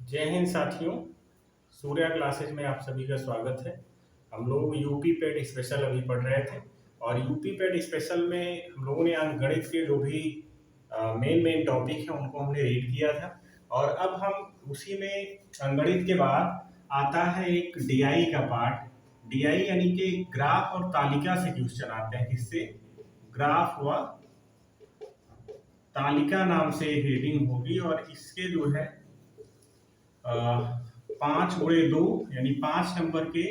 जय हिंद साथियों। सूर्या क्लासेज में आप सभी का स्वागत है। हम लोग यूपी पेट स्पेशल अभी पढ़ रहे थे और यूपी पेट स्पेशल में हम लोगों ने अंकगणित के जो भी मेन मेन टॉपिक हैं उनको हमने रीड किया था। और अब हम उसी में अंकगणित के बाद आता है एक डीआई का पार्ट। डीआई यानी कि ग्राफ और तालिका से क्वेश्चन आते हैं। किससे? ग्राफ व तालिका नाम से हेडिंग होगी और इसके जो है 5 × 2 यानी 5 नंबर के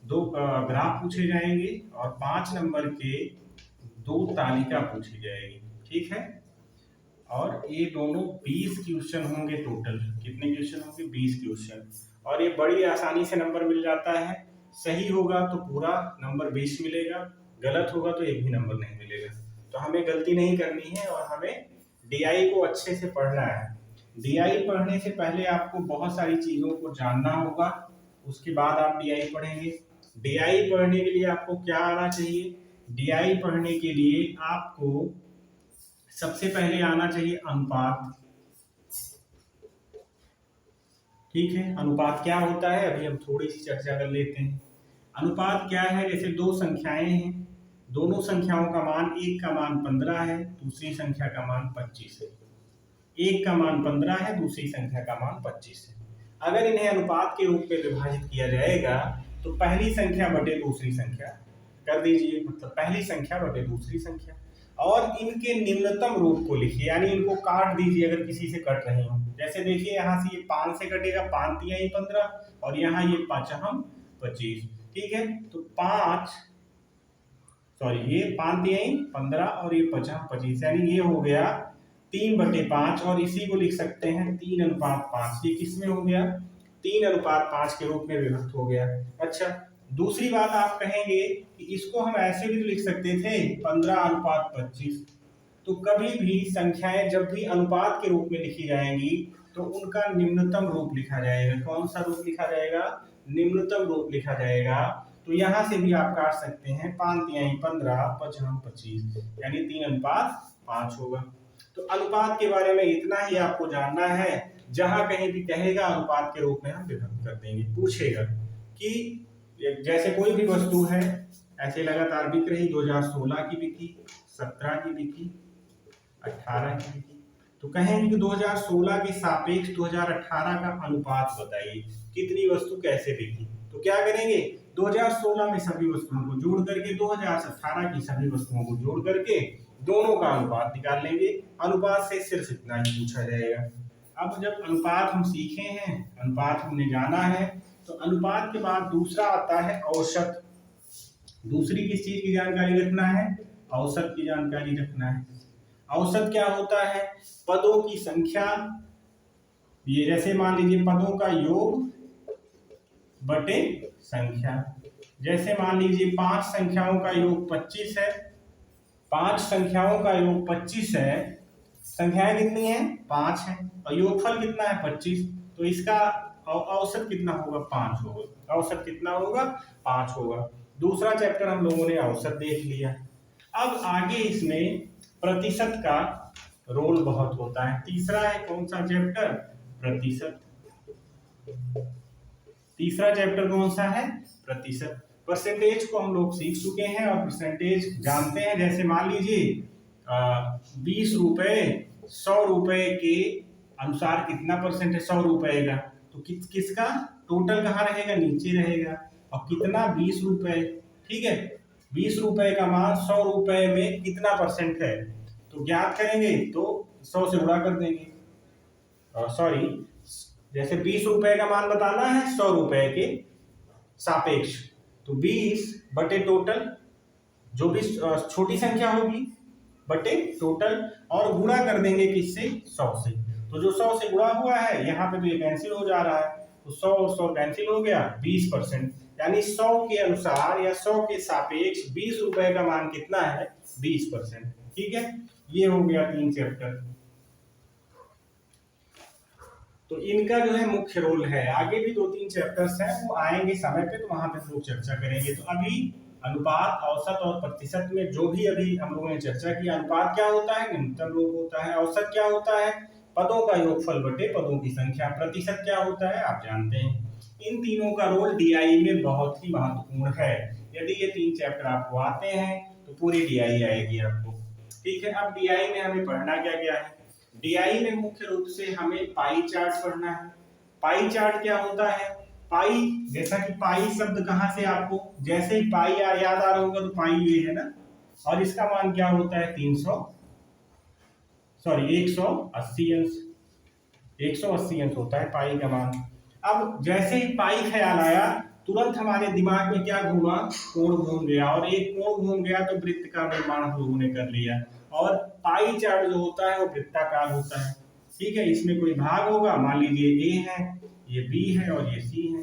दो ग्राफ पूछे जाएंगे और 5 नंबर के 2 तालिका पूछी जाएगी। ठीक है। और ये दोनों 20 क्वेश्चन होंगे टोटल। कितने क्वेश्चन होंगे? 20 क्वेश्चन। और ये बड़ी आसानी से नंबर मिल जाता है। सही होगा तो पूरा नंबर 20 मिलेगा, गलत होगा तो एक भी नंबर नहीं मिलेगा। तो हमें गलती नहीं करनी है और हमें डीआई को अच्छे से पढ़ना है। डीआई पढ़ने से पहले आपको बहुत सारी चीजों को जानना होगा, उसके बाद आप डीआई पढ़ेंगे। डीआई पढ़ने के लिए आपको क्या आना चाहिए? डीआई पढ़ने के लिए आपको सबसे पहले आना चाहिए अनुपात। ठीक है। अनुपात क्या होता है अभी हम थोड़ी सी चर्चा कर लेते हैं। अनुपात क्या है? जैसे दो संख्याएं हैं, दोनों संख्याओं का मान, एक का मान 15 है, दूसरी संख्या का मान 25 है। एक का मान 15 है, दूसरी संख्या का मान 25 है। अगर इन्हें अनुपात के रूप में विभाजित किया जाएगा तो पहली संख्या बटे दूसरी संख्या कर दीजिए, मतलब पहली संख्या बटे दूसरी संख्या। और इनके निम्नतम रूप को लिखिए, यानी इनको काट दीजिए अगर किसी से कट रहे हो। जैसे देखिए यहाँ से ये 5 से कटेगा, 5 तिहाई 15 और यहाँ ये 5 25। ठीक है। तो ये 5 तिहाई 15 और ये 5 25, यानी ये हो गया 3/5 और इसी को लिख सकते हैं 3:5। ये किस में हो गया? 3:5 के रूप में विभक्त हो गया। अच्छा, दूसरी बात आप कहेंगे कि इसको हम ऐसे भी तो लिख सकते थे 15:25। तो कभी भी संख्याएं जब भी अनुपात के रूप में लिखी जाएंगी तो उनका निम्नतम रूप लिखा जाएगा। कौन सा रूप लिखा जाएगा? निम्नतम रूप लिखा जाएगा। तो यहां से भी आप काट सकते हैं 5 तिहाई 15 5 25, यानी 3:5 होगा। तो अनुपात के बारे में इतना ही आपको जानना है। जहां कहीं भी कहेगा अनुपात के रूप में हम विभक्त कर देंगे। पूछेगा कि जैसे कोई भी वस्तु है ऐसे लगातार बिक रही, 2016 की बिकी, 17 की बिकी, 18 की बिकी, तो कहेंगे कि 2016 के सापेक्ष 2018 का अनुपात बताइए, कितनी वस्तु कैसे बिकी। तो क्या करेंगे? 2016 में सभी वस्तुओं को जोड़ करके 2018 की सभी वस्तुओं को जोड़ करके दोनों का अनुपात निकाल लेंगे। अनुपात से सिर्फ इतना ही पूछा जाएगा। अब जब अनुपात हम सीखे हैं, अनुपात हमने जाना है, तो अनुपात के बाद दूसरा आता है औसत। दूसरी किस चीज की जानकारी रखना है? औसत की जानकारी रखना है। औसत क्या होता है? पदों की संख्या, ये जैसे मान लीजिए पदों का योग बटे संख्या। जैसे मान लीजिए 5 संख्याओं का योग 25 है, 5 संख्याओं का योग 25 है। संख्याएं कितनी है? 5 है और योगफल कितना है? 25। तो इसका औसत कितना होगा? 5 होगा। औसत कितना होगा? 5 होगा। दूसरा चैप्टर हम लोगों ने औसत देख लिया। अब आगे इसमें प्रतिशत का रोल बहुत होता है। तीसरा है कौन सा चैप्टर? प्रतिशत। तीसरा चैप्टर कौन सा है? प्रतिशत। परसेंटेज को हम लोग सीख चुके हैं और परसेंटेज जानते हैं। जैसे मान लीजिए 20 रुपए 100 रुपए के अनुसार कितना परसेंट है 100 रुपए का? तो किसका टोटल कहाँ रहेगा? नीचे रहेगा। और कितना? 20 रुपए। ठीक है। 20 रुपए का मान 100 रुपए में कितना परसेंट है? तो ज्ञात करेंगे तो 100 से गुणा कर देंगे। सॉरी, जैसे 20 रुपए का मान बताना है 100 रुपए के सापेक्ष, तो 20 बटे टोटल, जो भी छोटी संख्या होगी, बटे टोटल, और गुणा कर देंगे किससे? 100 से। तो जो 100 से गुणा हुआ है यहाँ पे तो ये कैंसिल हो जा रहा है, तो 100 और 100 कैंसिल हो गया, 20%। यानी 100 के अनुसार या 100 के सापेक्ष 20 रुपए का मान कितना है? 20%। ठीक है। ये हो गया 3 चैप्टर। तो इनका जो है मुख्य रोल है। आगे भी 2-3 चैप्टर्स हैं, वो आएंगे समय पे, तो वहां पे हम लोग चर्चा करेंगे। तो अभी अनुपात, औसत और प्रतिशत में जो भी अभी हम लोगों ने चर्चा की, अनुपात क्या होता है? निम्नतम रूप होता है। औसत क्या होता है? पदों का योगफल बटे पदों की संख्या। प्रतिशत क्या होता है आप जानते हैं। इन तीनों का रोल डीआई में बहुत ही महत्वपूर्ण है। यदि ये 3 चैप्टर आपको आते हैं तो पूरी डीआई आएगी आपको। ठीक है, अब डीआई में हमें पढ़ना क्या क्या है। डीआई में मुख्य रूप से हमें पाई चार्ट पढ़ना है। पाई चार्ट क्या होता है। पाई, जैसा कि पाई शब्द कहां से आपको जैसे ही पाई याद आ रहा होगा तो पाई ये है ना, और इसका मान क्या होता है 180 अंश। 180 अंश होता है पाई का मान। अब जैसे ही पाई ख्याल आया तुरंत हमारे दिमाग में क्या घूमा, कोण घूम गया, और एक कोण घूम गया तो वृत्त का निर्माण हम लोगों ने कर लिया। और पाई चार्ट जो होता है वो वृत्ताकार होता है। ठीक है, इसमें कोई भाग होगा, मान लीजिए ए है, ये बी है और ये सी है।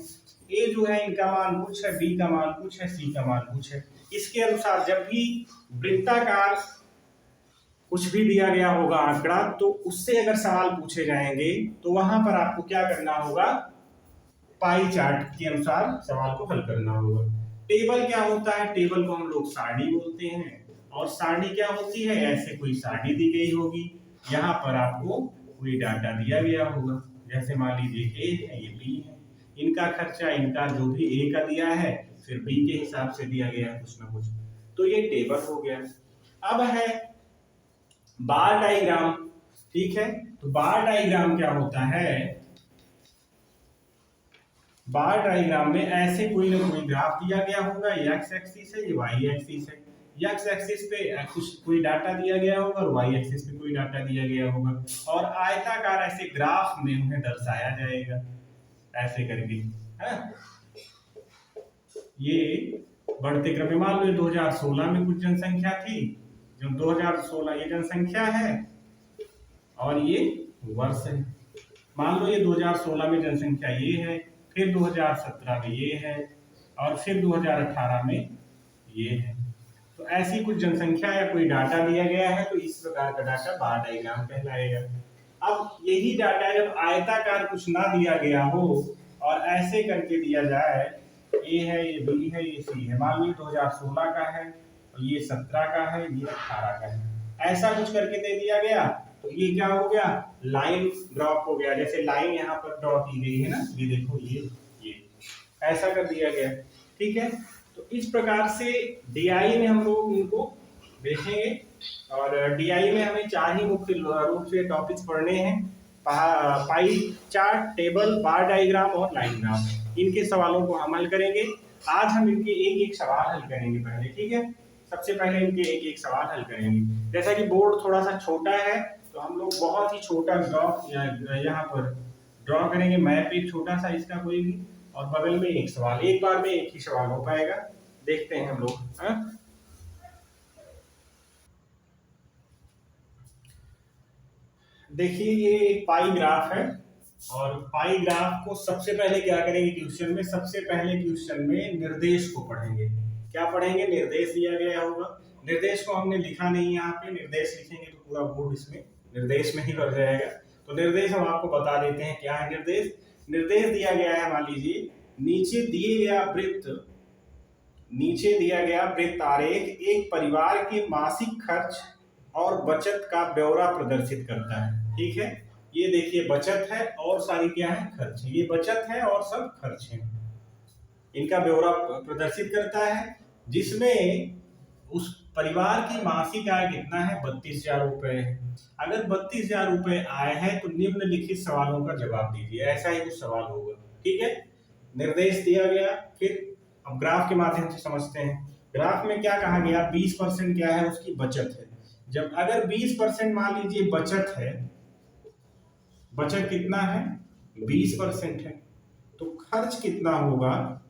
ए जो है इनका मान कुछ है, बी का मान कुछ है, सी का मान कुछ है। इसके अनुसार जब भी वृत्ताकार कुछ भी दिया गया होगा आंकड़ा, तो उससे अगर सवाल पूछे जाएंगे तो वहां पर आपको क्या करना होगा, पाई चार्ट के अनुसार सवाल को हल करना होगा। टेबल क्या होता है, टेबल को हम लोग सारणी बोलते हैं। और सारणी क्या होती है, ऐसे कोई सारणी दी गई होगी, यहाँ पर आपको कोई डाटा दिया गया होगा, जैसे मान लीजिए ए है, ये बी है, इनका खर्चा, इनका जो भी ए का दिया है फिर बी के हिसाब से दिया गया है कुछ ना कुछ, तो ये टेबल हो गया। अब है बार डायग्राम। ठीक है, तो बार डायग्राम क्या होता है, बार डायग्राम में ऐसे कोई ना कोई ग्राफ दिया गया होगा, ये एक्स एक्सिस है, ये वाई एक्सिस है। एक्स एक्सिस पे कुछ कोई डाटा दिया गया होगा और वाई एक्सिस पे कोई डाटा दिया गया होगा, और आयताकार ऐसे ग्राफ में उन्हें दर्शाया जाएगा ऐसे करके है। ये बढ़ते क्रम में मान लो 2016 में कुछ जनसंख्या थी, जो 2016 ये जनसंख्या है और ये वर्ष है। मान लो ये 2016 में जनसंख्या ये है, फिर 2017 में ये है, और फिर 2018 में ये है। तो ऐसी कुछ जनसंख्या या कोई डाटा दिया गया है, तो इस प्रकार का डाटा बार डायग्राम कहलाएगा। अब यही डाटा जब आयताकार कुछ ना दिया गया हो और ऐसे करके दिया जाए, ए है, ये बी है, ये सी है, मान लीजिए 2016 का है, ये 17 का है, ये 18 का है, ऐसा कुछ करके दे दिया गया, तो ये क्या हो गया, लाइन ड्रॉप हो गया। जैसे लाइन यहाँ पर ड्रॉ की गई है ना, ये देखो, ये ऐसा कर दिया गया। ठीक है, तो इस प्रकार से डीआई में हम लोग इनको देखेंगे, और डीआई में हमें 4 ही मुख्य रूप से टॉपिक्स पढ़ने हैं, पाई चार्ट, टेबल, बार डायग्राम और लाइन ग्राफ। इनके सवालों को हम हल करेंगे। आज हम इनके एक एक सवाल हल करेंगे पहले। ठीक है, सबसे पहले इनके एक एक सवाल हल करेंगे। जैसा कि बोर्ड थोड़ा सा छोटा है तो हम लोग बहुत ही छोटा ग्राफ यहाँ पर ड्रॉ करेंगे, मैप एक छोटा सा इसका कोई भी, और बगल में एक सवाल, एक बार में एक ही सवाल हो पाएगा। देखते हैं हम लोग। देखिए ये एक पाई ग्राफ है, और पाई ग्राफ को सबसे पहले क्या करेंगे क्वेश्चन में, सबसे पहले क्वेश्चन में निर्देश को पढ़ेंगे। क्या पढ़ेंगे, निर्देश दिया गया होगा। निर्देश को हमने लिखा नहीं, यहाँ पे निर्देश लिखेंगे तो पूरा बोर्ड इसमें निर्देश में ही भर जाएगा। तो निर्देश हम आपको बता देते हैं क्या है निर्देश। निर्देश दिया गया है, मान लीजिए नीचे दिया गया वृत्त आरेख एक परिवार के मासिक खर्च और बचत का ब्यौरा प्रदर्शित करता है। ठीक है, ये देखिए बचत है और सारी क्या है, खर्च है। ये बचत है और सब खर्च है, इनका ब्यौरा प्रदर्शित करता है, जिसमें उस परिवार की मासिक आय कितना है, 32,000 रुपए है। अगर 32,000 रुपए आय है तो निम्नलिखित सवालों का जवाब दीजिए, ऐसा ही कुछ सवाल होगा। ठीक है, निर्देश दिया गया, फिर अब ग्राफ के माध्यम से समझते हैं। ग्राफ में क्या कहा गया, 20% क्या है, उसकी बचत है। जब अगर 20% मान लीजिए बचत है, बचत कितना है, 20% है, तो खर्च कितना होगा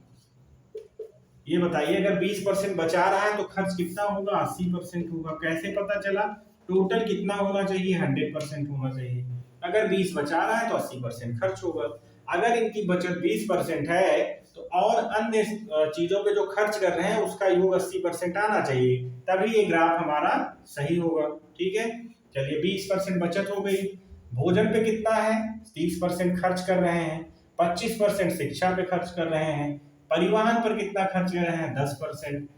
ये बताइए। अगर 20% बचा रहा है तो खर्च कितना होगा, 80% होगा। कैसे पता चला, टोटल कितना होना चाहिए, 100% होना चाहिए। अगर 20 बचा रहा है तो 80% खर्च होगा। अगर इनकी बचत 20% है तो और अन्य चीजों पे जो खर्च कर रहे हैं उसका योग 80% आना चाहिए, तभी ये ग्राफ हमारा सही होगा। ठीक है, चलिए 20% बचत हो गई। भोजन पे कितना है, 30% खर्च कर रहे हैं, 25% शिक्षा पे खर्च कर रहे हैं, परिवहन पर कितना खर्च कर रहे हैं, 10%,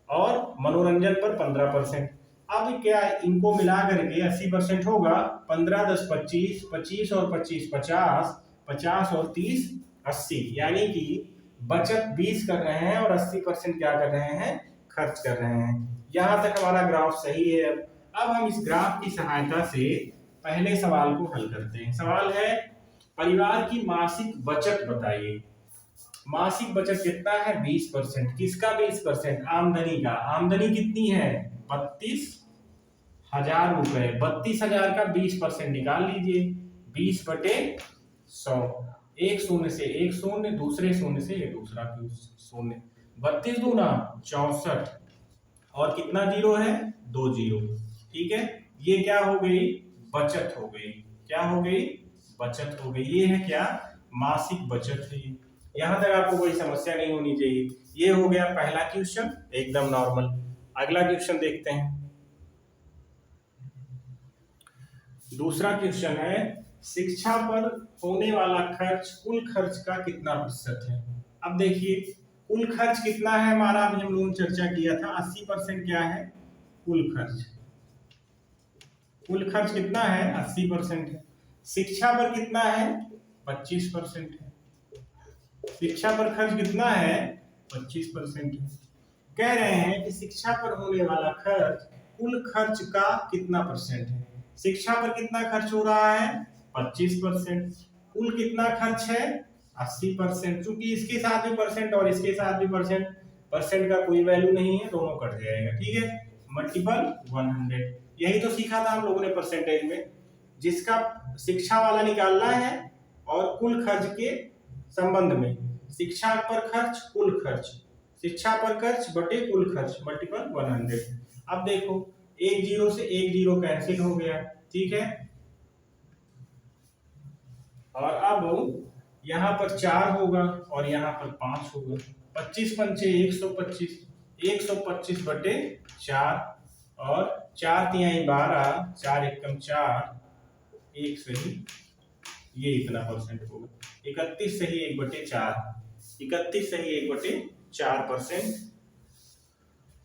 और मनोरंजन पर 15%। अब क्या इनको मिला करके 80% होगा। 15 10 25, 25 और 25 50, 50 और 30 80, यानी कि बचत 20 कर रहे हैं और 80% क्या कर रहे हैं, खर्च कर रहे हैं। यहां तक हमारा ग्राफ सही है। अब हम इस ग्राफ की सहायता से पहले सवाल को हल करते हैं। सवाल है परिवार की मासिक बचत बताइए। मासिक बचत कितना है, 20%। किसका 20%, आमदनी का। आमदनी कितनी है, 32,000 रुपए। 32,000 का 20% निकाल लीजिए, 20/100। एक शून्य से एक शून्य, दूसरे शून्य से ये दूसरा शून्य। 32 दूना 64 और कितना जीरो है, 2 जीरो। ठीक है, ये क्या हो गई, बचत हो गई। क्या हो गई, बचत हो गई। ये है क्या, मासिक बचत है। यहां तक आपको कोई समस्या नहीं होनी चाहिए। ये हो गया पहला क्वेश्चन, एकदम नॉर्मल। अगला क्वेश्चन देखते हैं। दूसरा क्वेश्चन है शिक्षा पर होने वाला खर्च कुल खर्च का कितना प्रतिशत है। अब देखिए कुल खर्च कितना है हमारा, अभी हम लोगों ने चर्चा किया था 80% क्या है, कुल खर्च। कुल खर्च कितना है, 80% है। शिक्षा पर कितना है, 25% है। शिक्षा पर खर्च कितना है, 25% है। कह रहे हैं कि शिक्षा पर होने वाला खर्च कुल खर्च का कितना परसेंट है। शिक्षा पर कितना खर्च हो रहा है, 25%। कुल कितना खर्च है, 80%। चूंकि इसके साथ भी परसेंट और इसके साथ भी परसेंट, परसेंट का कोई वैल्यू नहीं है, दोनों कट जाएगा। ठीक है, मल्टीपल 100। यही तो सीखा था हम लोगों ने परसेंटेज में, जिसका शिक्षा वाला निकालना है और कुल खर्च के संबंध में। शिक्षा पर खर्च कुल खर्च, शिक्षा पर खर्च बटे कुल खर्च, मल्टीपल 100। अब देखो एक जीरो से एक जीरो कैंसिल हो गया। ठीक है, और अब यहाँ पर 4 होगा और यहाँ पर 5 होगा। 25 पंचे 125, 125 बटे 4 और 4 तिहाई 12, 4 एकम 4, एक सही, ये इतना परसेंट होगा। 31 सही 1/4, 31 सही 1/4%।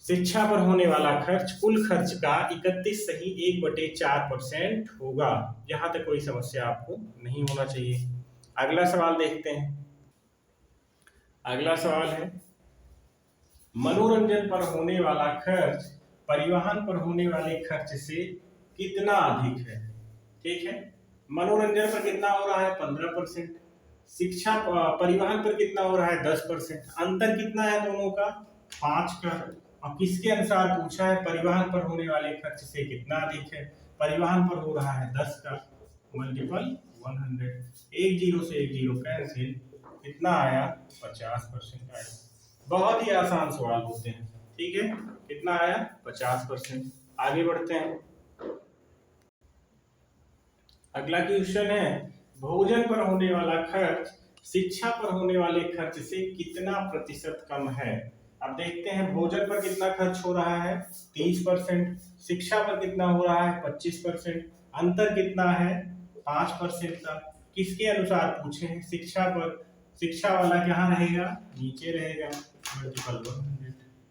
शिक्षा पर होने वाला खर्च कुल खर्च का 31 सही 1/4% होगा। यहां तक कोई समस्या आपको नहीं होना चाहिए। अगला सवाल देखते हैं। अगला सवाल है मनोरंजन पर होने वाला खर्च परिवहन पर होने वाले खर्च से कितना अधिक है। ठीक है, मनोरंजन पर कितना हो रहा है, 15%। शिक्षा परिवहन पर कितना हो रहा है, 10%। अंतर कितना है दोनों का, 5 का। और किसके अनुसार पूछा है, परिवहन पर होने वाले खर्च से कितना अधिक है। परिवहन पर हो रहा है 10 का, मल्टीपल 100। एक जीरो से एक जीरो कैंसिल, कितना आया, 50% आया। बहुत ही आसान सवाल होते हैं। ठीक है, कितना आया, 50%। आगे बढ़ते हैं। अगला क्वेश्चन है भोजन पर होने वाला खर्च शिक्षा पर होने वाले खर्च से कितना प्रतिशत कम है। अब देखते हैं भोजन पर कितना खर्च हो रहा है, 30%। शिक्षा पर कितना हो रहा है, 25%। अंतर कितना है, 5% का। किसके अनुसार पूछे हैं, शिक्षा पर। शिक्षा वाला कहाँ रहेगा, नीचे रहेगा, मल्टीपल 100।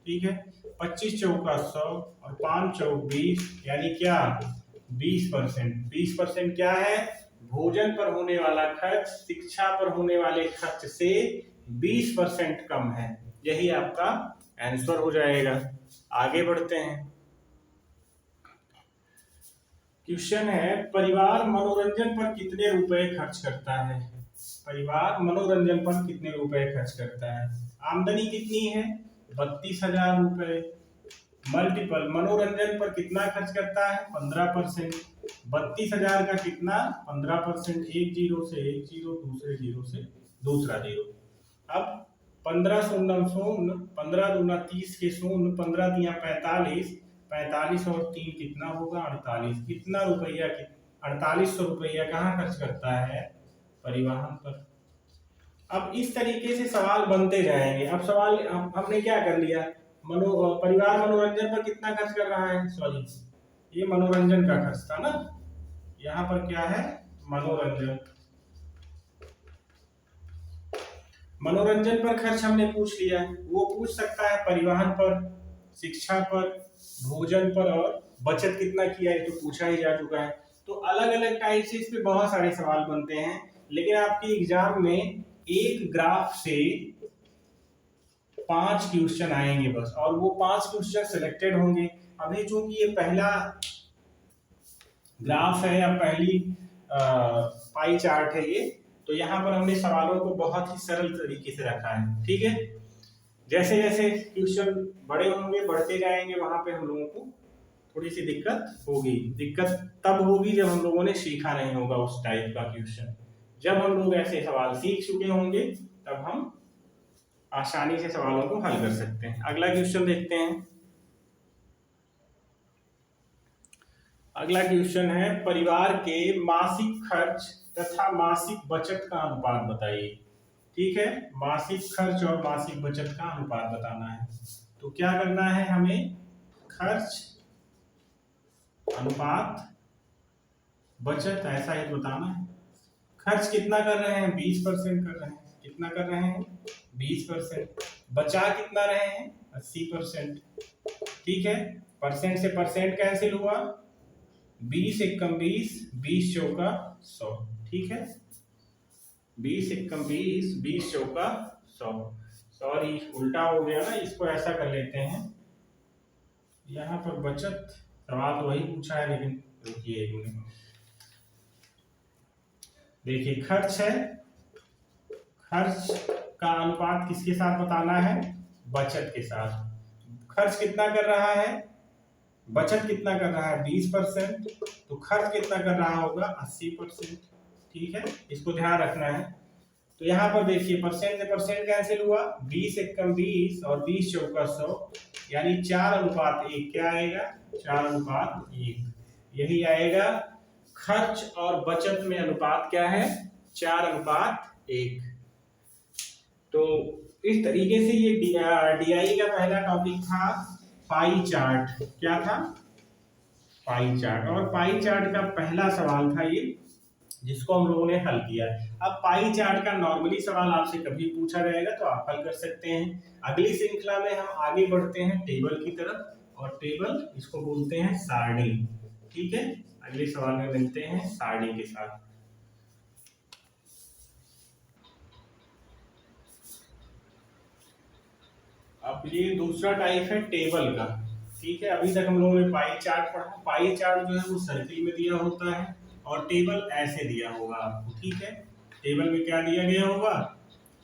ठीक है, 25 चौका 100 और 5 चौक 20, यानी क्या, 20%। 20% क्या है, भोजन पर होने वाला खर्च शिक्षा पर होने वाले खर्च से 20% कम है। यही आपका आंसर हो जाएगा। आगे बढ़ते हैं। क्वेश्चन है परिवार मनोरंजन पर कितने रुपए खर्च करता है। परिवार मनोरंजन पर कितने रुपए खर्च करता है। आमदनी कितनी है, 32,000 रुपए। मल्टीपल मनोरंजन पर कितना खर्च करता है, 15%। 32,000 का कितना, 15%। एक जीरो से एक जीरो, दूसरे जीरो से दूसरा जीरो। अब 15 शून्य शून्य, 15 दूना 30 के शून्य, 15 दिया 45, 45 और 3 कितना होगा, 48। कितना रुपया, 4800 रुपया कहाँ खर्च करता है, परिवहन पर। अब इस तरीके से सवाल बनते जाएंगे। अब सवाल हमने क्या कर लिया, परिवार मनोरंजन पर कितना खर्च कर रहा है, सॉरी ये मनोरंजन का खर्च था ना, यहाँ पर क्या है, मनोरंजन। मनोरंजन पर खर्च हमने पूछ लिया, वो पूछ सकता है परिवहन पर, शिक्षा पर, भोजन पर और बचत कितना किया है तो पूछा ही जा चुका है। तो अलग अलग टाइप से इस पे बहुत सारे सवाल बनते हैं, लेकिन आपके एग्जाम में एक ग्राफ से 5 क्वेश्चन आएंगे बस, और वो 5 क्वेश्चन सिलेक्टेड होंगे। अभी चूंकि ये पहला ग्राफ है या पहली पाई चार्ट है ये, तो यहाँ पर हमने सवालों को बहुत ही सरल तरीके से रखा है, ठीक है। जैसे जैसे क्वेश्चन बड़े होंगे, बढ़ते जाएंगे, वहां पे हम लोगों को थोड़ी सी दिक्कत होगी। दिक्कत तब होगी जब हम लोगों ने सीखा नहीं होगा उस टाइप का क्वेश्चन। जब हम लोग ऐसे सवाल सीख चुके होंगे तब हम आसानी से सवालों को हल कर सकते हैं। अगला क्वेश्चन देखते हैं। अगला क्वेश्चन है, परिवार के मासिक खर्च तथा मासिक बचत का अनुपात बताइए। ठीक है, मासिक खर्च और मासिक बचत का अनुपात बताना है। तो क्या करना है हमें, खर्च अनुपात बचत ऐसा ही बताना है। खर्च कितना कर रहे हैं, 20% कर रहे हैं। कितना कर रहे हैं, 20%। बचा कितना रहे हैं, 80%। ठीक है, परसेंट से परसेंट कैंसिल हुआ, 20 एकम 20, 20 चौका 100। ठीक है, 20 एकम 20, 20 चौका 100। सॉरी उल्टा हो गया ना, इसको ऐसा कर लेते हैं। यहाँ पर बचत सवाल तो वही पूछा है, लेकिन रुकिए एक मिनट। देखिए खर्च है, खर्च का अनुपात किसके साथ बताना है, बचत के साथ। खर्च कितना कर रहा है, बचत कितना कर रहा है, 20%। तो खर्च कितना कर रहा होगा, 80%। ठीक है, इसको ध्यान रखना है। तो यहाँ पर देखिए परसेंट से परसेंट कैंसिल हुआ, 20 एकम 20 और 20 चौका 100, यानी 4:1। क्या आएगा, 4:1। यही आएगा। खर्च और बचत में अनुपात क्या है, 4:1। तो इस तरीके से ये डीआई का पहला टॉपिक था पाई चार्ट। क्या था, पाई चार्ट। और पाई चार्ट का पहला सवाल था ये, जिसको हम लोगों ने हल किया। अब पाई चार्ट का नॉर्मली सवाल आपसे कभी पूछा जाएगा तो आप हल कर सकते हैं। अगली श्रृंखला में हम आगे बढ़ते हैं टेबल की तरफ, और टेबल इसको बोलते हैं सारणी। ठीक है, अगले सवाल में मिलते हैं सारणी के साथ। अब ये दूसरा टाइप है टेबल का। ठीक है, अभी तक हम लोगों ने पाई चार्ट पढ़ा। पाई चार्ट जो है वो सर्किल में दिया होता है, और टेबल ऐसे दिया होगा आपको। ठीक है, टेबल में क्या दिया गया होगा,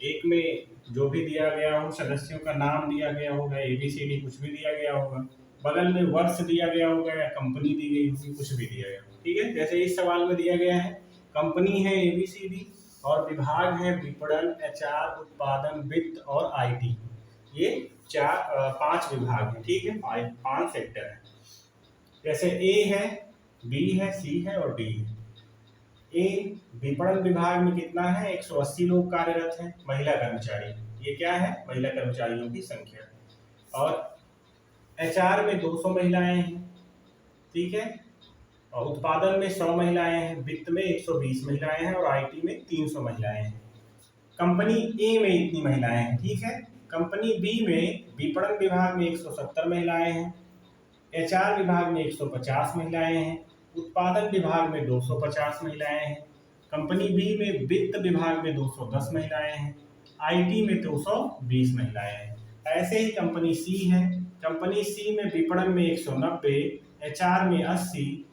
एक में जो भी दिया गया हो, सदस्यों का नाम दिया गया होगा, ABCD कुछ भी दिया गया होगा, बगल में वर्ष दिया गया होगा या कंपनी दी गई होगी, कुछ भी दिया गया होगा। ठीक है, जैसे इस सवाल में दिया गया है, कंपनी है ABCD और विभाग है विपणन, HR, उत्पादन, वित्त और IT। ये 5 विभाग है। ठीक है, 5 सेक्टर है। जैसे A है, B है, C है और D है। ए विपणन विभाग में कितना है, 180 लोग कार्यरत हैं, महिला कर्मचारी। ये क्या है, महिला कर्मचारियों की संख्या। और HR में 200 महिलाएं हैं। ठीक है, और उत्पादन में 100 महिलाएं हैं, वित्त में 120 महिलाएं हैं और IT में 300 महिलाएं हैं। कंपनी A में इतनी महिलाएं हैं। ठीक है, कंपनी B में विपणन विभाग में 170 महिलाएं हैं, HR विभाग में 150 महिलाएं हैं, उत्पादन विभाग में 250 महिलाएं हैं, कंपनी बी में वित्त विभाग में 210 महिलाएं हैं, IT में 220 महिलाएं हैं। ऐसे ही कंपनी सी है, कंपनी सी में विपणन में 190, HR में 80,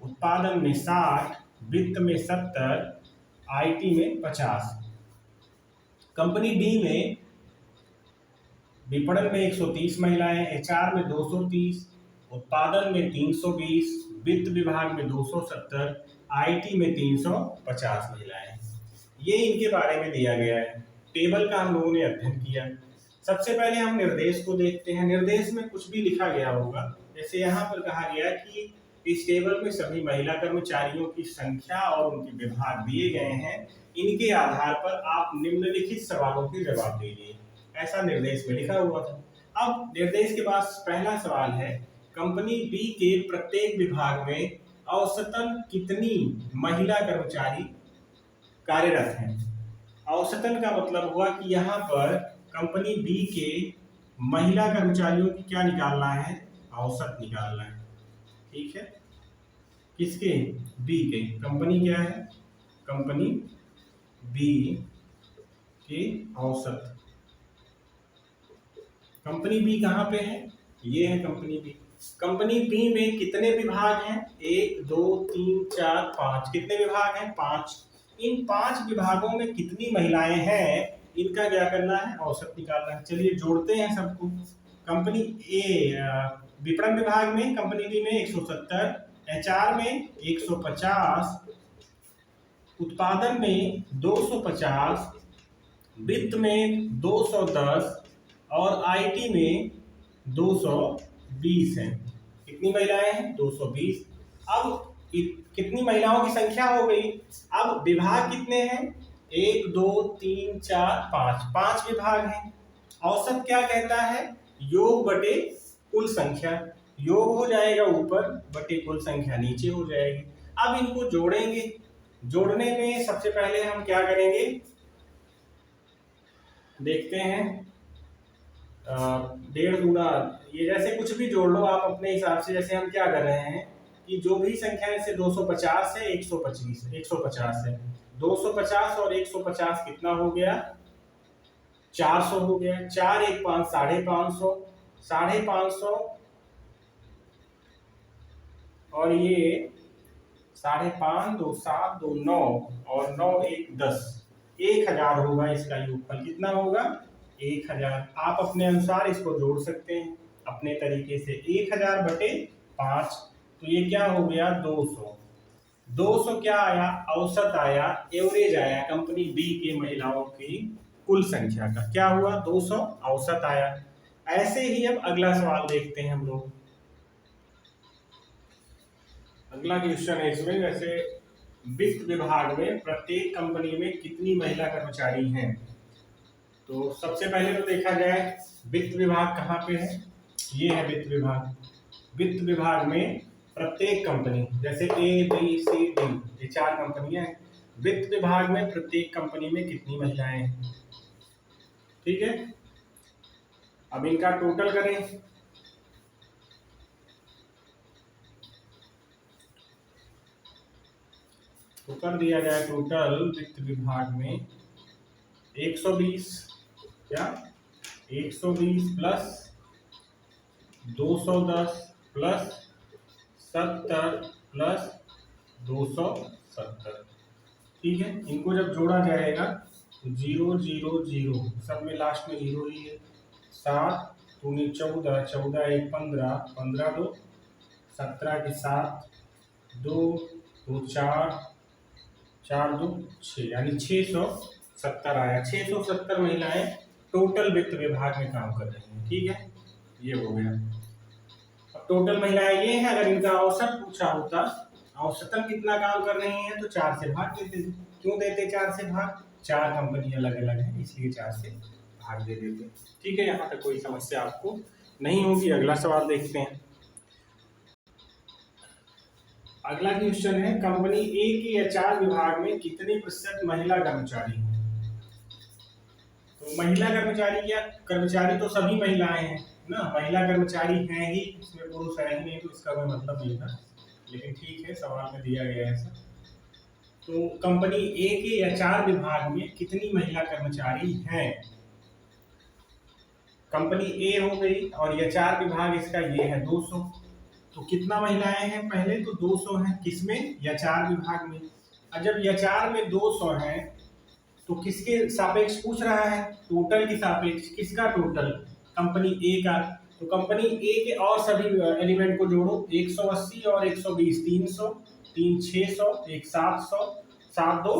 उत्पादन में 60, वित्त में 70, IT में 50। कंपनी डी में विपणन में 130 महिलाएं, HR में 230, उत्पादन में 320, वित्त विभाग में 270, IT में 350 महिलाएं। ये इनके बारे में दिया गया है। टेबल का हम लोगों ने अध्ययन किया। सबसे पहले हम निर्देश को देखते हैं। निर्देश में कुछ भी लिखा गया होगा, जैसे यहाँ पर कहा गया कि इस टेबल में सभी महिला कर्मचारियों की संख्या और उनके विभाग दिए गए हैं, इनके आधार पर आप निम्नलिखित सवालों के जवाब दीजिए। ऐसा निर्देश में लिखा हुआ था। अब निर्देश के बाद पहला सवाल है, कंपनी बी के प्रत्येक विभाग में औसतन कितनी महिला कर्मचारी कार्यरत हैं। औसतन का मतलब हुआ कि यहाँ पर कंपनी बी के महिला कर्मचारियों की क्या निकालना है, औसत निकालना है। ठीक है, किसके? बी के। कंपनी क्या है? कंपनी बी के औसत। कंपनी बी कहाँ पे है? ये है कंपनी बी। कंपनी बी में कितने विभाग हैं? 1 2 3 4 5। कितने विभाग हैं? 5। इन 5 विभागों में कितनी महिलाएं हैं, इनका क्या करना है? औसत निकालना है। चलिए जोड़ते हैं सबको। कंपनी ए विपणन विभाग में कंपनी बी में 170, एचआर में 150, उत्पादन में 250, वित्त में 210 और आईटी में 220 है। कितनी महिलाएं हैं? 220। अब कितनी महिलाओं की संख्या हो गई? अब विभाग कितने हैं? 1 2 3 4 5। 5 विभाग हैं। औसत क्या कहता है? योग बटे कुल संख्या। योग हो जाएगा ऊपर, बटे कुल संख्या नीचे हो जाएगी। अब इनको जोड़ेंगे। जोड़ने में सबसे पहले हम क्या करेंगे, देखते हैं। 1.5 गुना, ये जैसे कुछ भी जोड़ लो आप अपने हिसाब से। जैसे हम क्या कर रहे हैं कि जो भी संख्या है, 250 है, 150 है। 250 और 150 कितना हो गया? 400 हो गया। 4 1 5 550, 550 और ये 5.5 2 7 2 9 और 9 1 10। 1000 होगा इसका योगफल। कितना होगा? 1000। आप अपने अनुसार इसको जोड़ सकते हैं अपने तरीके से। 1000 बटे 5, तो ये क्या हो गया? 200। 200 क्या आया? औसत आया, एवरेज आया कंपनी बी के महिलाओं की कुल संख्या का। क्या हुआ? 200 औसत आया। ऐसे ही अब अगला सवाल देखते हैं हम लोग। अगला क्वेश्चन है इसमें, जैसे वित्त विभाग में प्रत्येक कंपनी में कितनी महिला कर्मचारी हैं? तो सबसे पहले तो देखा जाए वित्त विभाग कहाँ पे है। ये है वित्त विभाग। वित्त विभाग में प्रत्येक कंपनी, जैसे ए बी सी डी, ये 4 कंपनियां हैं। वित्त विभाग में प्रत्येक कंपनी में कितनी महिलाएं हैं? ठीक है, अब इनका टोटल करें। तो कर दिया जाए टोटल वित्त विभाग में 120, क्या 120 प्लस 210 प्लस 70 प्लस 270। ठीक है, इनको जब जोड़ा जाएगा तो 0 0 0, सब में लास्ट में 0 ही है। 7 दूनी 14, 14 1 15, 15 2 17 के 7, 2 2 4, 4 2 6, यानी 670 आया। 670 महिलाएं टोटल वित्त विभाग में काम कर रही हैं। ठीक है, ये हो गया। अब टोटल महिलाएं ये हैं। अगर इनका औसत पूछा होता, औसतन कितना काम कर रही हैं, तो 4 से भाग देते। क्यों देते 4 से भाग? 4 कंपनी अलग अलग है, इसलिए 4 से भाग दे देते। ठीक है, यहाँ तक कोई समस्या आपको नहीं होगी। अगला सवाल देखते हैं। अगला क्वेश्चन है, कंपनी ए के एचआर विभाग में कितने प्रतिशत महिला कर्मचारी हैं? तो महिला कर्मचारी या कर्मचारी तो सभी महिलाएं हैं ना, महिला कर्मचारी हैं ही, इसमें पुरुष है ही नहीं, तो इसका कोई मतलब नहीं था, लेकिन ठीक है, सवाल में दिया गया है ऐसा। तो कंपनी ए के एचआर विभाग में कितनी महिला कर्मचारी हैं? कंपनी ए हो गई और एचआर विभाग इसका ये है 200। तो कितना महिलाएं हैं? पहले तो 200 हैं। किसमें? एचआर विभाग में। और जब एचआर में 200 हैं तो किसके सापेक्ष पूछ रहा है? टोटल के सापेक्ष। किसका टोटल? कंपनी ए का। तो कंपनी ए के और सभी एलिमेंट को जोड़ो। 180 और 120 300, 3 600, 1 700, 7 2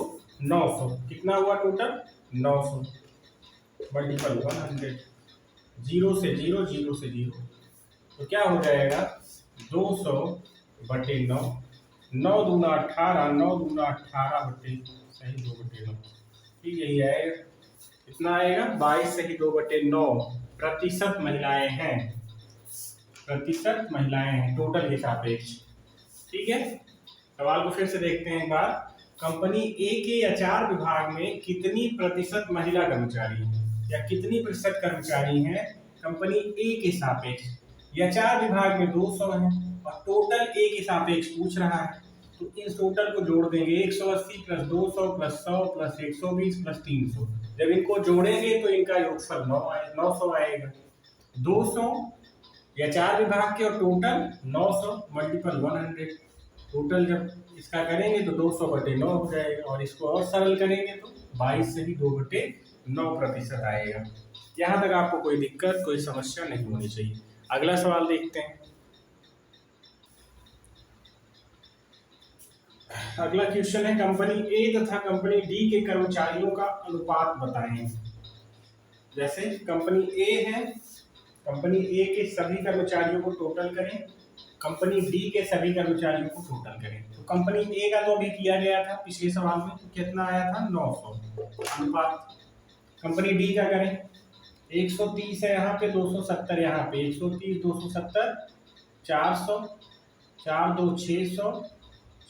900। कितना हुआ टोटल? 900। मल्टीपल हुआ 100। 0 से 0, 0 से 0, तो क्या हो जाएगा? 200 बटे 9, 9 दूना 18, 9 दूना 18 बटे सही 2 बटे 9। ठीक, यही आएगा। कितना आएगा? 22 सही 2 बटे 9 प्रतिशत महिलाएं हैं। प्रतिशत महिलाएं हैं टोटल के सापेक्ष। ठीक है, सवाल को फिर से देखते हैं एक बार। कंपनी ए के एचआर विभाग में कितनी प्रतिशत महिला कर्मचारी हैं, या कितनी प्रतिशत कर्मचारी हैं कंपनी ए के सापेक्ष? या 4 विभाग में 200 है और टोटल ए के सापेक्ष पूछ रहा है, तो इस टोटल को जोड़ देंगे 180 प्लस 200 प्लस 100 प्लस 120 प्लस 300। जब इनको जोड़ेंगे तो इनका योगफल 900 आएगा। 200 या 4 विभाग के और टोटल 900 मल्टीपल 100। टोटल जब इसका करेंगे तो 200/9 हो जाएगा और इसको और सरल करेंगे तो 22 से ही 2/9% आएगा। यहाँ तक आपको कोई दिक्कत कोई समस्या नहीं होनी चाहिए। अगला सवाल देखते हैं। अगला क्वेश्चन है कंपनी ए तथा कंपनी डी के कर्मचारियों का अनुपात बताएं। जैसे कंपनी ए है, कंपनी ए के सभी कर्मचारियों को टोटल करें, कंपनी डी के सभी कर्मचारियों को टोटल करें। तो कंपनी ए का तो अभी किया गया था पिछले सवाल में, कितना आया था 900 अनुपात। कंपनी डी का करें, 130 है यहाँ पे, 270 यहाँ पे, 130 270 400 4 2 600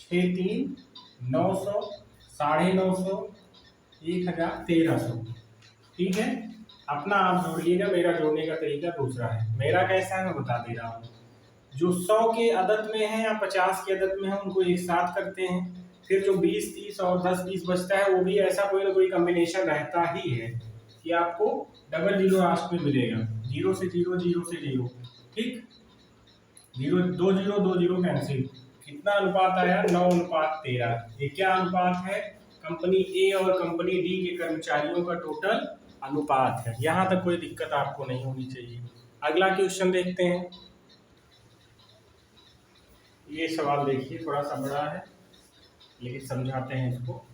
6 3 900 950 1000 1300। ठीक है, अपना आप जोड़िएगा, मेरा जोड़ने का तरीका दूसरा है। मेरा कैसा है मैं बता दे रहा हूँ। जो 100 के अदद में है या 50 के अदद में है उनको एक साथ करते हैं, फिर जो 20 30 और 10 20 बचता है वो भी ऐसा कोई ना कोई कॉम्बिनेशन रहता ही है कि आपको डबल जीरो लास्ट में मिलेगा। 0 से 0 0 से 0, ठीक, 0 2 0 2 0 कैंसिल। कितना अनुपात आया 9:13। ये क्या अनुपात है? कंपनी ए और कंपनी डी के कर्मचारियों का टोटल अनुपात है। यहाँ तक कोई दिक्कत आपको नहीं होनी चाहिए। अगला क्वेश्चन देखते हैं। ये सवाल देखिए, थोड़ा सा बड़ा है लेकिन समझाते हैं इसको।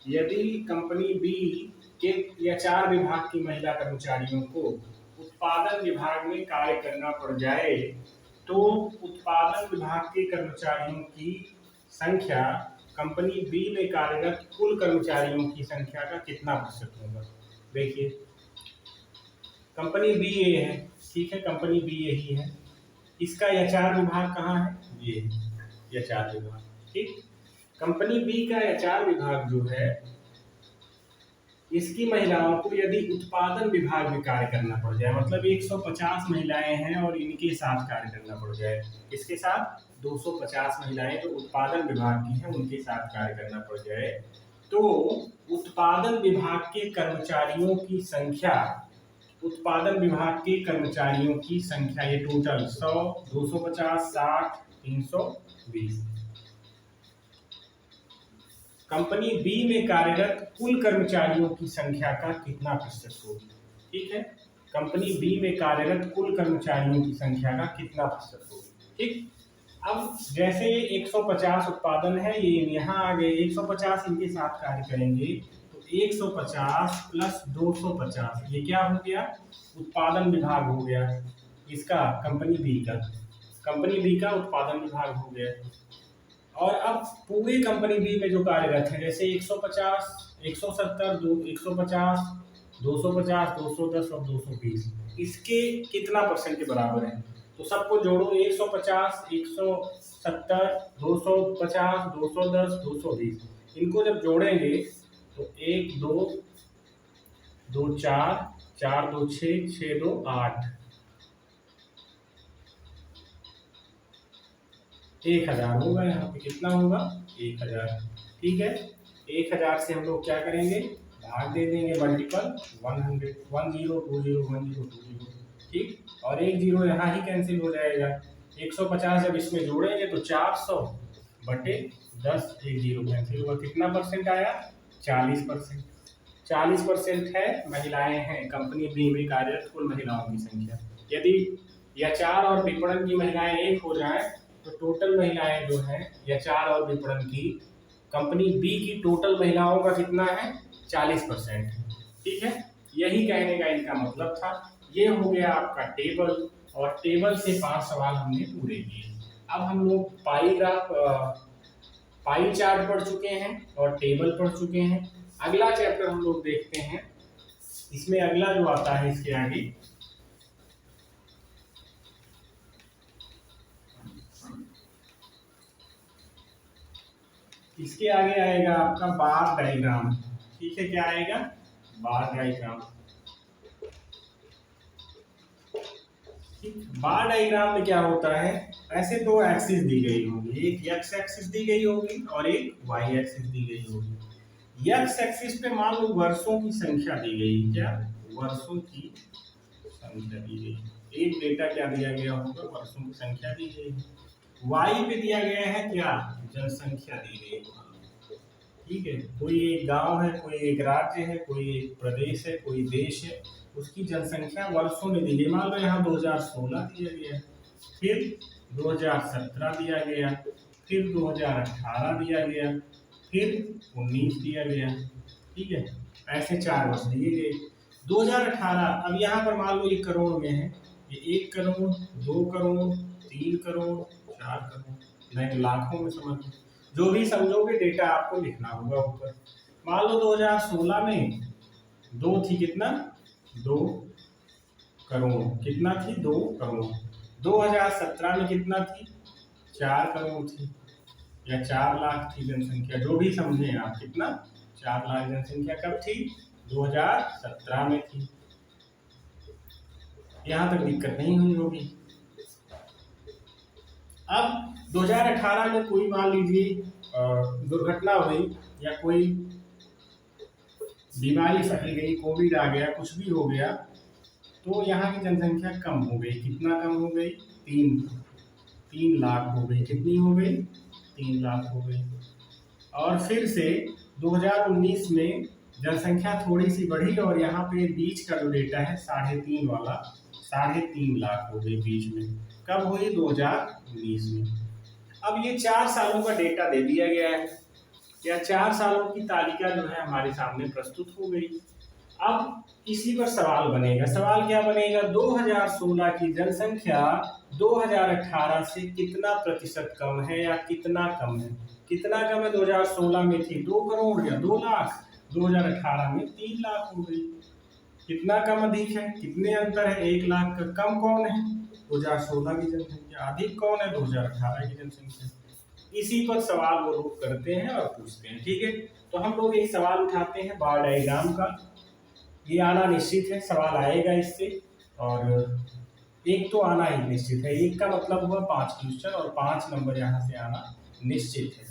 यदि कंपनी बी के या 4 विभाग की महिला कर्मचारियों को उत्पादन विभाग में कार्य करना पड़ जाए तो उत्पादन विभाग के कर्मचारियों की संख्या कंपनी बी में कार्यरत कुल कर्मचारियों की संख्या का कितना प्रतिशत होगा? देखिए, कंपनी बी ए है, ठीक है, कंपनी बी यही है, इसका एचआर विभाग कहाँ है? ये एचआर विभाग, ठीक। कंपनी बी का एचआर विभाग जो है, इसकी महिलाओं को यदि उत्पादन विभाग में कार्य करना पड़ जाए, मतलब 150 महिलाएं हैं और इनके साथ कार्य करना पड़ जाए, इसके साथ 250 महिलाएं जो उत्पादन विभाग की हैं उनके साथ कार्य करना पड़ जाए, तो उत्पादन विभाग के कर्मचारियों की संख्या, उत्पादन विभाग के कर्मचारियों की संख्या, ये टोटल 100 250 60 320, कंपनी बी में कार्यरत कुल कर्मचारियों की संख्या का कितना प्रतिशत होगी? ठीक है, कंपनी बी में कार्यरत कुल कर्मचारियों की संख्या का कितना प्रतिशत होगी? ठीक, अब जैसे 150 उत्पादन है, ये यहाँ आ गए, 150 इनके साथ कार्य करेंगे तो 150 प्लस 250, ये क्या हो गया? उत्पादन विभाग हो गया इसका, कंपनी बी का, कंपनी बी का उत्पादन विभाग हो गया। और अब पूरी कंपनी बी में जो कार्यरत है, जैसे 150 170 150 250 210 और 220, इसके कितना परसेंट के बराबर है? तो सबको जोड़ो, 150 170 250 210 220, इनको जब जोड़ेंगे तो 1 2 2 4 4 2 6 6 2 8, 1000 होगा। यहाँ पे कितना होगा? 1000। ठीक है, 1000 से हम लोग क्या करेंगे? भाग दे देंगे, मल्टीपल 100, 10 20 10 20, ठीक, और 1 0 यहाँ ही कैंसिल हो जाएगा। 150 जब इसमें जोड़ेंगे तो 400/10, 1 0 कैंसिल होगा। कितना परसेंट आया? 40%। 40% है महिलाएं हैं कंपनी बी में कार्यरत कुल महिलाओं की संख्या। यदि एचआर और विपणन की महिलाएं एक हो जाए तो टोटल महिलाएं जो है एचआर और विपणन की, कंपनी बी की टोटल महिलाओं का कितना है? 40%। ठीक है, यही कहने का इनका मतलब था। ये हो गया आपका टेबल, और टेबल से 5 सवाल हमने पूरे किए। अब हम लोग पाई चार्ट पढ़ चुके हैं और टेबल पढ़ चुके हैं। अगला चैप्टर हम लोग देखते हैं, इसमें अगला जो आता है इसके आगे, इसके आगे आएगा आपका बार डायग्राम। ठीक है, क्या आएगा? बार डायग्राम। ठीक, बार डायग्राम में क्या होता है, ऐसे दो एक्सिस दी गई होगी, एक एक्स एक्सिस दी गई होगी और एक वाई एक्सिस दी गई होगी। एक्स एक्सिस पे मान लो वर्षों की संख्या दी गई, क्या वर्षों की संख्या दी गई, एक डेटा क्या दिया गया होगा, वर्षों की संख्या दी गई। वाई पे दिया गया है क्या, जनसंख्या दी गई। ठीक है, कोई एक गांव है, कोई एक राज्य है, कोई एक प्रदेश है, कोई देश है, उसकी जनसंख्या वर्षों में दी गई। मान लो यहाँ 2016 दिया गया, फिर 2017 दिया गया, फिर 2018 दिया गया, फिर 19 दिया गया। ठीक है, ऐसे 4 वर्ष दिए गए। 2018, अब यहाँ पर मान लो ये करोड़ में है, ये 1 करोड़, 2 करोड़, 3 करोड़, 4 करोड़, नहीं लाखों में समझ लो, जो भी समझोगे डेटा आपको लिखना होगा ऊपर। मान लो 2016 में 2 थी, कितना 2 करोड़, कितना थी 2 करोड़। 2017 में कितना थी 4 करोड़ थी, या 4 लाख थी जनसंख्या, जो भी समझे आप, कितना 4 लाख जनसंख्या कब थी, 2017 में थी। यहाँ तक दिक्कत नहीं हुई होगी। अब 2018 में कोई मान लीजिए दुर्घटना हुई या कोई बीमारी फैल गई, कोविड आ गया, कुछ भी हो गया, तो यहाँ की जनसंख्या कम हो गई। कितना कम हो गई, 3 लाख हो गई। कितनी हो गई, 3 लाख हो गई। और फिर से 2019 में जनसंख्या थोड़ी सी बढ़ी और यहाँ पे बीच का जो डेटा है 3.5 वाला, 3.5 लाख हो गई बीच में। कब हुई, 2019 में। अब ये 4 सालों का डेटा दे दिया गया है, या 4 सालों की तालिका जो है हमारे सामने प्रस्तुत हो गई। अब इसी पर सवाल बनेगा। सवाल क्या बनेगा, 2016 की जनसंख्या 2018 से कितना प्रतिशत कम है या कितना कम है। कितना कम है, 2016 में थी 2 करोड़ या 2 लाख, 2018 में 3 लाख हो गई। कितना कम अधिक है, कितने अंतर है, 1 लाख का। कम कौन है, 2016 की जनसंख्या। अधिक कौन है, 2018 की जनसंख्या। इसी पर सवाल वो लोग करते हैं और पूछते हैं। ठीक है, तो हम लोग एक सवाल उठाते हैं बार डायग्राम का, ये आना निश्चित है, सवाल आएगा इससे, और एक तो आना ही निश्चित है। एक का मतलब हुआ 5 क्वेश्चन और 5 नंबर यहाँ से आना निश्चित है।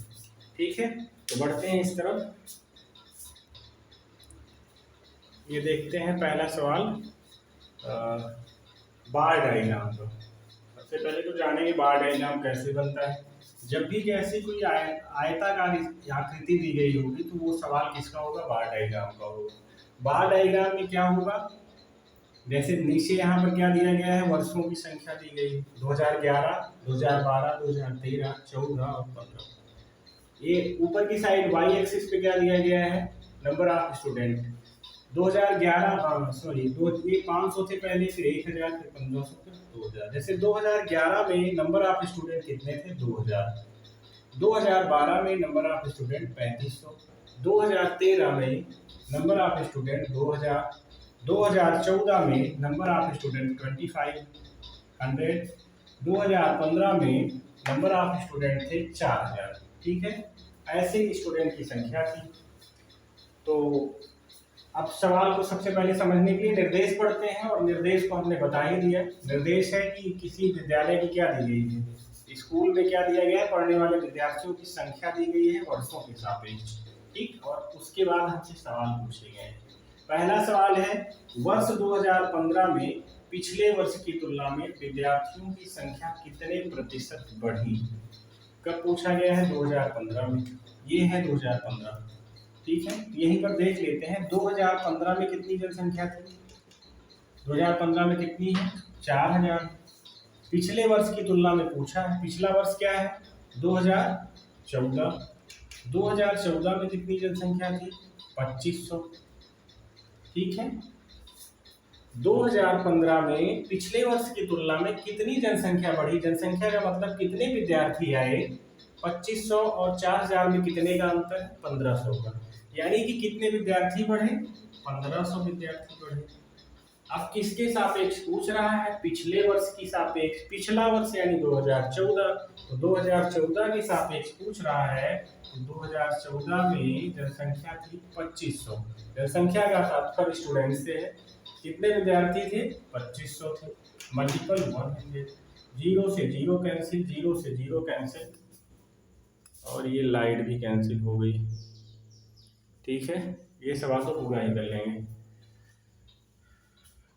ठीक है, तो बढ़ते हैं इस तरफ। ये देखते हैं पहला सवाल बार डायग्राम का। सबसे पहले तो जानेंगे बार डायग्राम कैसे बनता है। जब भी कैसी कोई आयताकार आकृति दी गई होगी तो वो सवाल किसका होगा, बार डायग्राम का होगा। बार डायग्राम में क्या होगा, जैसे नीचे यहाँ पर क्या दिया गया है, वर्षों की संख्या दी गई, 2011, 2012, 2013, 14 और 15। ये ऊपर की साइड वाई एक्सिस पे क्या दिया गया है, नंबर ऑफ स्टूडेंट। 2011 सॉरी ये 500 थे पहले, फिर 1000, फिर 1500, फिर 2000। जैसे 2011 में नंबर ऑफ स्टूडेंट कितने थे, 2000। 2012 में नंबर ऑफ स्टूडेंट 3500। 2013 में नंबर ऑफ स्टूडेंट 2000। 2014 में नंबर ऑफ स्टूडेंट 2500। 2015 में नंबर ऑफ स्टूडेंट थे 4000। ठीक है, ऐसे स्टूडेंट की संख्या थी। तो अब सवाल को सबसे पहले समझने के लिए निर्देश पढ़ते हैं, और निर्देश को हमने बता ही दिया। निर्देश है कि किसी विद्यालय की क्या दी गई है, स्कूल में क्या दिया गया है, पढ़ने वाले विद्यार्थियों की संख्या दी गई है वर्षों के सापेक्ष। ठीक, और उसके बाद हमसे सवाल पूछे गए हैं। पहला सवाल है, वर्ष 2015 में पिछले वर्ष की तुलना में विद्यार्थियों की संख्या कितने प्रतिशत बढ़ी। कब पूछा गया है, 2015 में। ये है 2015। ठीक है, यहीं पर देख लेते हैं 2015 में कितनी जनसंख्या थी। 2015 में कितनी है, 4000। पिछले वर्ष की तुलना में पूछा है, पिछला वर्ष क्या है, 2014। 2014 में कितनी जनसंख्या थी, 2500। ठीक है, 2015 में पिछले वर्ष की तुलना में कितनी जनसंख्या बढ़ी। जनसंख्या का मतलब कितने विद्यार्थी आए, 2500 और 4000 में कितने का अंतर है, 1500 का। यानी कि कितने विद्यार्थी बढ़े, 1500 विद्यार्थी बढ़े। अब किसके सापेक्ष पूछ रहा है, पिछले वर्ष की सापेक्ष। पिछला वर्ष यानी 2014, तो 2014 के सापेक्ष पूछ रहा है। तो 2014 में जनसंख्या थी 2500। जनसंख्या का तात्पर्य स्टूडेंट से है। कितने विद्यार्थी थे, 2500 थे। मल्टीपल 100, 0 से 0 कैंसिल, 0 से 0 कैंसिल, और ये लाइट भी कैंसिल हो गई। ठीक है, ये सवाल तो पूरा ही कर लेंगे।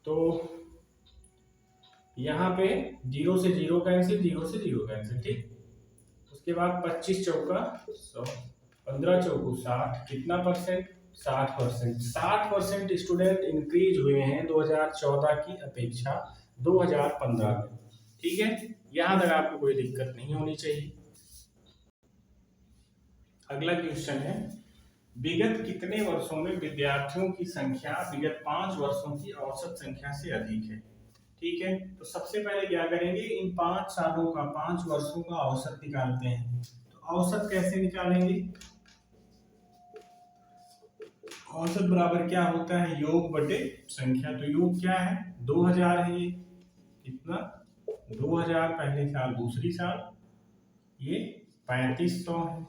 तो यहाँ पे 0 से 0 कैंसिल, 0 से 0 कैंसिल, ठीक। उसके बाद 25 चौका 100, 15 चौको 60, कितना परसेंट? 60%। 60% स्टूडेंट इंक्रीज हुए हैं 2014 की अपेक्षा 2015 में। ठीक है, यहाँ तक आपको कोई दिक्कत नहीं होनी चाहिए। अगला क्वेश्चन है, विगत कितने वर्षों में विद्यार्थियों की संख्या विगत 5 वर्षों की औसत संख्या से अधिक है? ठीक है, तो सबसे पहले क्या करेंगे, इन 5 सालों का, 5 वर्षों का औसत निकालते हैं। तो औसत कैसे निकालेंगे? औसत बराबर क्या होता है? योग बटे संख्या। तो योग क्या है? 2000 है ये, कितना? 2000 पहले साल, दूसरी साल ये 3500 है,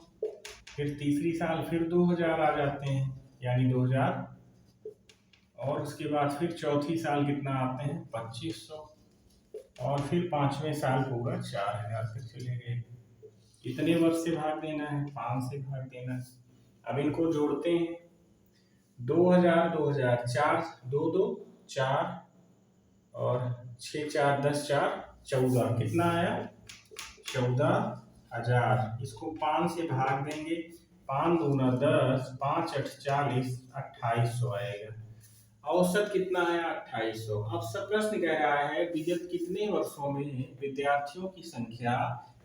फिर तीसरी साल फिर 2000 आ जाते हैं, यानी 2000, और उसके बाद फिर चौथी साल कितना आते हैं? 2500, और फिर 5वें साल पूरा 4000 से चले गए। कितने वर्ष से भाग देना है? 5 से भाग देना है। अब इनको जोड़ते हैं, 2000, 2000, 4, 2, 2, 4, और 6, 4, 10, 4, 14, कितना आया? 14,000। इसको 5 से भाग देंगे, 5 दूना 10, 5 8 40, 2800 आएगा। औसत कितना आया? 2800। अब सब प्रश्न कह रहा है विगत कितने वर्षों में विद्यार्थियों की संख्या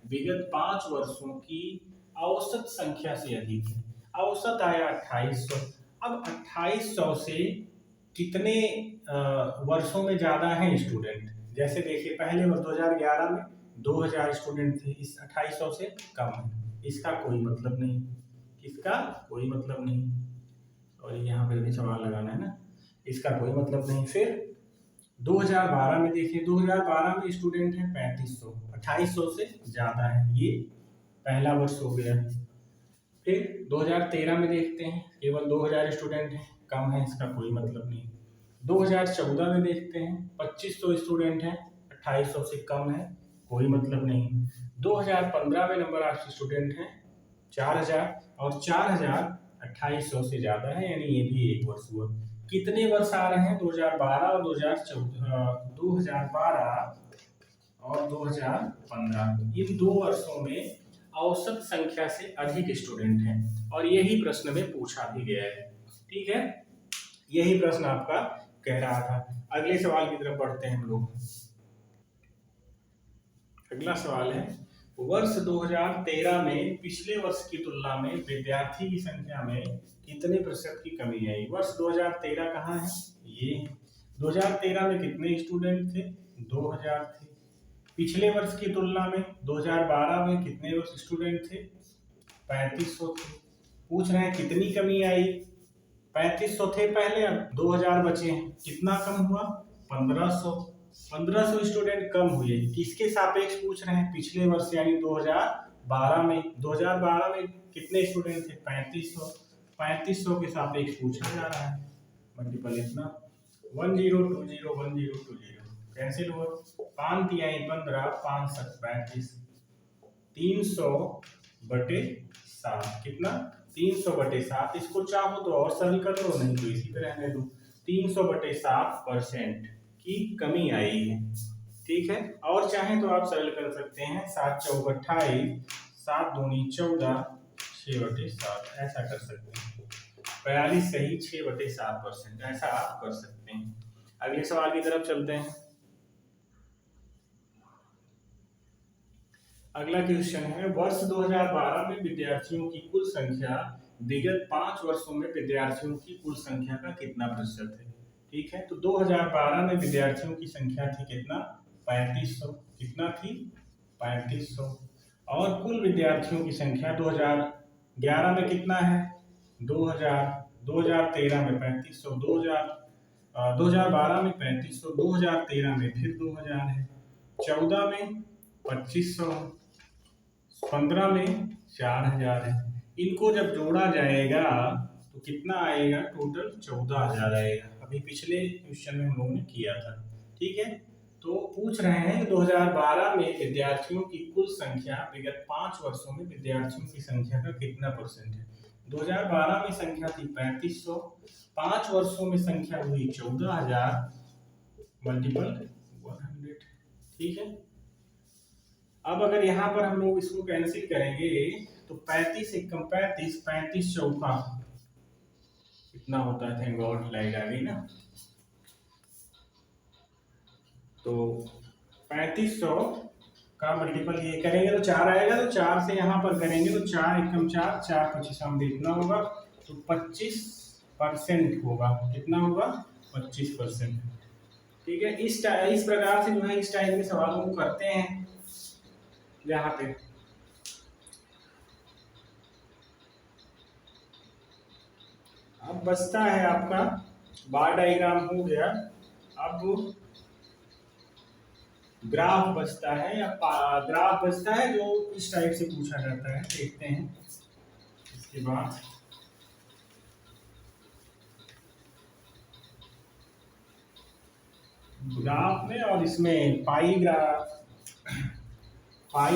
विगत 5 वर्षों की औसत संख्या से अधिक है। औसत आया 2800। अब 2800 से कितने वर्षों में ज्यादा है स्टूडेंट? जैसे देखिए, पहले वर्ष 2011 में 2000 स्टूडेंट थे, इस 2800 से कम है, इसका कोई मतलब नहीं, इसका कोई मतलब नहीं। और यहाँ पर भी सवाल लगाना है ना, इसका कोई मतलब नहीं। फिर 2012 में देखिए, 2012 में स्टूडेंट है 3500, 2800 से ज्यादा है, ये पहला वर्ष हो गया। फिर 2013 में देखते हैं, केवल 2000 स्टूडेंट हैं, कम है, इसका कोई मतलब नहीं। 2014 में देखते हैं, 2500 स्टूडेंट हैं, 2800 से कम है, कोई मतलब नहीं। 2015 में नंबर ऑफ स्टूडेंट हैं 4000, और 4000 2800 से ज्यादा है, यानी ये भी एक वर्ष हुआ। कितने वर्ष आ रहे हैं? 2012 और 2012 और 2015, इन 2 वर्षों में औसत संख्या से अधिक स्टूडेंट हैं, और यही प्रश्न में पूछा भी गया है। ठीक है, यही प्रश्न आपका कह रहा था। अगले सवाल की तरफ बढ़ते हैं हम लोग। अगला सवाल है, वर्ष 2013 में पिछले वर्ष की तुलना में विद्यार्थी की संख्या में कितने प्रतिशत की कमी आई? वर्ष 2013 कहाँ है? ये 2013 में कितने स्टूडेंट थे? 2000 थे। पिछले वर्ष की तुलना में 2012 में कितने स्टूडेंट थे? 3500 थे। पूछ रहे हैं कितनी कमी आई? 3500 थे पहले, अब 2000 बचे हैं, कितना कम हुआ? 1500। 1500 स्टूडेंट कम हुए, किसके सापेक्ष पूछ रहे हैं? पिछले वर्ष यानी 2012 में। 2012 में कितने स्टूडेंट थे? 3500। 3500 के सापेक्ष पूछा जा रहा है। मल्टीपल इतना 1020 कैंसिल हुआ, 5 तिहाई 15, 5 7 35, 300/7, कितना? 300/7। इसको चाहो तो और सरल कर लो, नहीं तो इसी पे रहने दो। 300/7% की कमी आई है। ठीक है, और चाहे तो आप सरल कर सकते हैं, 7 चौक 28, 7 दूनी 14, 6/7, ऐसा कर सकते हैं। 42 सही, 6/7%, ऐसा आप कर सकते हैं। अगले सवाल की तरफ चलते हैं। अगला क्वेश्चन है, वर्ष 2012 में विद्यार्थियों की कुल संख्या विगत 5 वर्षों में विद्यार्थियों की कुल संख्या का कितना प्रतिशत है? ठीक है, तो 2012 में विद्यार्थियों की संख्या थी कितना? 3500। कितना थी? 3500। और कुल विद्यार्थियों की संख्या 2011 में कितना है? 2000। 2013 में 3500, 2012 में 3500, 2013 में फिर 2000 है, 14 में 2500, 15 में 4000 है। इनको जब जोड़ा जाएगा तो कितना आएगा? टोटल 14000 आएगा। अभी पिछले क्वेश्चन में हम लोगों ने किया था। ठीक है, तो पूछ रहे हैं 2012 में विद्यार्थियों की कुल संख्या विगत 5 वर्षों में विद्यार्थियों की संख्या का कितना परसेंट है। 2012 में संख्या थी 3500, 5 वर्षों में संख्या हुई 14,000 मल्टीपल 100। ठीक है, अब अगर यहाँ पर हम लोग इसको कैंसिल करेंगे तो 35 एकम 35, 35 चौका कितना होता है, थैंक गॉड लाइट आ गई ना। तो 3500 का मल्टीपल ये करेंगे तो 4 आएगा, तो 4 से यहाँ पर करेंगे तो 4 एकम 4, 4 25 हम देखना होगा, तो 25% होगा। कितना होगा, 25%। ठीक है, इस प्रकार से जो है इस टाइप के सवालों को करते हैं। यहाँ पे अब बचता है आपका बार डायग्राम हो गया, अब ग्राफ बचता है, या ग्राफ बचता है जो इस टाइप से पूछा जाता है। देखते हैं इसके बाद ग्राफ में, और इसमें पाई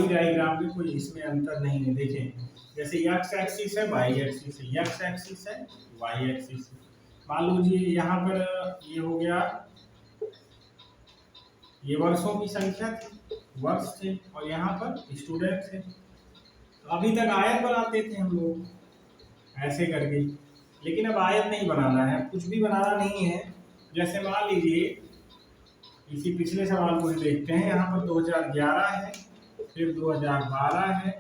डायग्राम में कोई इसमें अंतर नहीं है। देखें, जैसे एक्स एक्सिस है, वाई एक्सिस है, एक्स एक्सिस है, वाई एक्सिस है। मान लीजिए यहाँ पर ये हो गया, ये वर्षों की संख्या थी, वर्ष थे, और यहाँ पर स्टूडेंट थे। तो अभी तक आयत बनाते थे हम लोग ऐसे करके, लेकिन अब आयत नहीं बनाना है, कुछ भी बनाना नहीं है। जैसे मान लीजिए इसी पिछले सवाल को देखते हैं, यहाँ पर 2011 है, फिर 2012 है,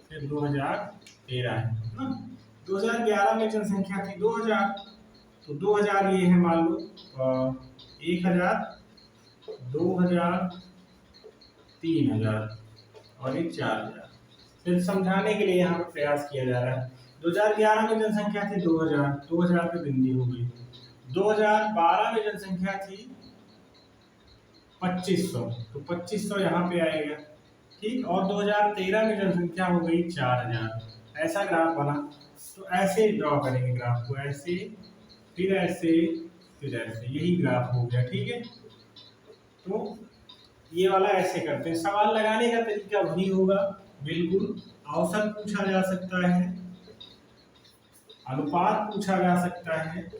फिर 2013 है ना। 2011 में जनसंख्या थी 2000, तो 2000 ये है, मान लो 1000, 2000, 3000 और एक 4000। फिर समझाने के लिए यहाँ पर प्रयास किया जा रहा है। 2011 में जनसंख्या थी 2000, 2000 पे बिंदी हो गई। 2012 में जनसंख्या थी 2500, तो 2500 यहाँ पे आएगा। ठीक, और 2013 में जनसंख्या हो गई 4000। ऐसा ग्राफ बना, तो ऐसे ड्रॉ करेंगे ग्राफ को, ऐसे फिर ऐसे फिर ऐसे, यही ग्राफ हो गया। ठीक है, तो ये वाला ऐसे करते हैं। सवाल लगाने का तरीका वही होगा, बिल्कुल। औसत पूछा जा सकता है, अनुपात पूछा जा सकता है,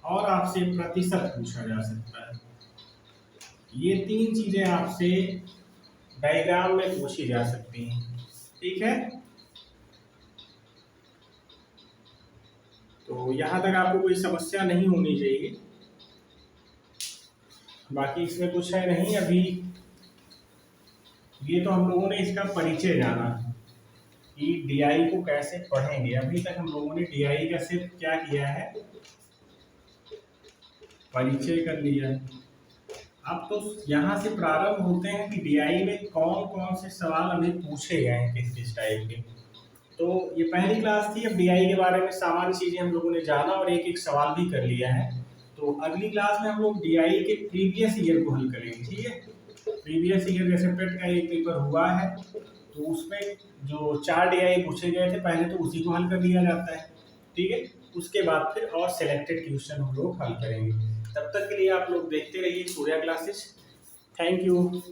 और आपसे प्रतिशत पूछा जा सकता है। ये 3 चीजें आपसे डायग्राम में पूछी जा सकती हैं। ठीक है, तो यहाँ तक आपको कोई समस्या नहीं होनी चाहिए। बाकी इसमें कुछ है नहीं अभी। ये तो हम लोगों ने इसका परिचय जाना कि डीआई को कैसे पढ़ेंगे। अभी तक हम लोगों ने डीआई का सिर्फ क्या किया है, परिचय कर लिया है। अब तो यहाँ से प्रारंभ होते हैं कि डीआई में कौन कौन से सवाल हमें पूछे गए हैं, किस किस टाइप के। तो ये पहली क्लास थी, अब डीआई के बारे में सामान्य चीजें हम लोगों ने जाना और एक एक सवाल भी कर लिया है। तो अगली क्लास में हम लोग डीआई के प्रीवियस ईयर को हल करेंगे। ठीक है, प्रीवियस ईयर जैसे पेट का एक पेपर हुआ है, तो उसमें जो 4 डीआई पूछे गए थे पहले, तो उसी को हल कर लिया जाता है। ठीक है, उसके बाद फिर और सिलेक्टेड क्वेश्चन हम लोग हल करेंगे। तब तक के लिए आप लोग देखते रहिए सूर्या क्लासेस। Thank you.